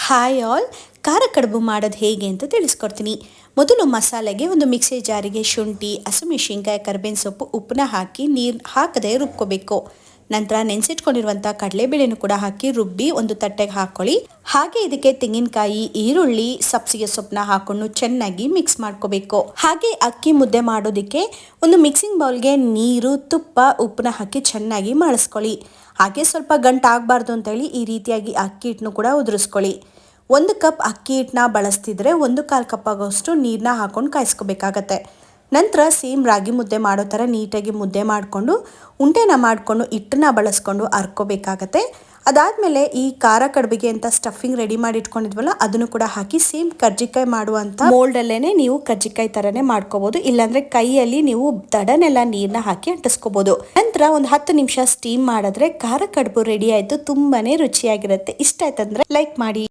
Hi all, ಖಾರ ಕಡುಬು ಮಾಡೋದು ಹೇಗೆ ಅಂತ ತಿಳಿಸ್ಕೊಡ್ತೀನಿ. ಮೊದಲು ಮಸಾಲೆಗೆ ಒಂದು ಮಿಕ್ಸಿ ಜಾರಿಗೆ ಶುಂಠಿ, ಹಸಿಮೆಣಸಿನ್ಕಾಯಿ, ಕರಿಬೇವಿನ ಸೊಪ್ಪು, ಉಪ್ಪನ್ನ ಹಾಕಿ ನೀರು ಹಾಕದೆ ರುಬ್ಕೋಬೇಕು. ನಂತರ ನೆನೆಸಿಟ್ಕೊಂಡಿರುವಂಥ ಕಡಲೆಬೇಳೆನೂ ಕೂಡ ಹಾಕಿ ರುಬ್ಬಿ ಒಂದು ತಟ್ಟೆಗೆ ಹಾಕ್ಕೊಳ್ಳಿ. ಹಾಗೆ ಇದಕ್ಕೆ ತೆಂಗಿನಕಾಯಿ, ಈರುಳ್ಳಿ, ಸಬ್ಸಿಗೆ ಸೊಪ್ಪನ್ನ ಹಾಕೊಂಡು ಚೆನ್ನಾಗಿ ಮಿಕ್ಸ್ ಮಾಡ್ಕೋಬೇಕು. ಹಾಗೆ ಅಕ್ಕಿ ಮುದ್ದೆ ಮಾಡೋದಕ್ಕೆ ಒಂದು ಮಿಕ್ಸಿಂಗ್ ಬೌಲ್ಗೆ ನೀರು, ತುಪ್ಪ, ಉಪ್ಪನ್ನ ಹಾಕಿ ಚೆನ್ನಾಗಿ ಮಾಡಿಸ್ಕೊಳ್ಳಿ. ಹಾಗೆ ಸ್ವಲ್ಪ ಗಂಟಾಗಬಾರ್ದು ಅಂತೇಳಿ ಈ ರೀತಿಯಾಗಿ ಅಕ್ಕಿ ಹಿಟ್ಟನ್ನು ಕೂಡ ಉದುರಿಸ್ಕೊಳ್ಳಿ. 1 ಕಪ್ ಅಕ್ಕಿ ಹಿಟ್ಟನ್ನ ಬಳಸ್ತಿದ್ರೆ 1/4 ಕಪ್ ಆಗೋಷ್ಟು ನೀರನ್ನ ಹಾಕೊಂಡು ಕಾಯಿಸ್ಕೋಬೇಕಾಗತ್ತೆ. ನಂತರ ಸೇಮ್ ರಾಗಿ ಮುದ್ದೆ ಮಾಡೋ ಥರ ನೀಟಾಗಿ ಮುದ್ದೆ ಮಾಡಿಕೊಂಡು ಉಂಡೆನ ಮಾಡಿಕೊಂಡು ಹಿಟ್ಟನ್ನ ಬಳಸ್ಕೊಂಡು ಹರ್ಕೋಬೇಕಾಗತ್ತೆ. ಅದಾದಮೇಲೆ ಈ ಖಾರ ಕಡುಬಿಗೆ ಅಂತ ಸ್ಟಫಿಂಗ್ ರೆಡಿ ಮಾಡಿ ಇಟ್ಕೊಂಡಿದ್ವಲ್ಲ ಅದನ್ನು ಕೂಡ ಹಾಕಿ ಸೇಮ್ ಕರ್ಜಿಕಾಯಿ ಮಾಡುವಂಥ ಮೋಲ್ಡಲ್ಲೇ ನೀವು ಕರ್ಜಿಕಾಯಿ ಥರನೇ ಮಾಡ್ಕೋಬೋದು. ಇಲ್ಲಾಂದರೆ ಕೈಯಲ್ಲಿ ನೀವು ದಡನೆಲ್ಲ ನೀರನ್ನ ಹಾಕಿ ಅಂಟಿಸ್ಕೋಬೋದು. ನಂತರ ಒಂದು 10 ನಿಮಿಷ ಸ್ಟೀಮ್ ಮಾಡಿದ್ರೆ ಖಾರ ಕಡುಬು ರೆಡಿ ಆಯಿತು. ತುಂಬಾ ರುಚಿಯಾಗಿರುತ್ತೆ. ಇಷ್ಟ ಆಯ್ತಂದ್ರೆ ಲೈಕ್ ಮಾಡಿ.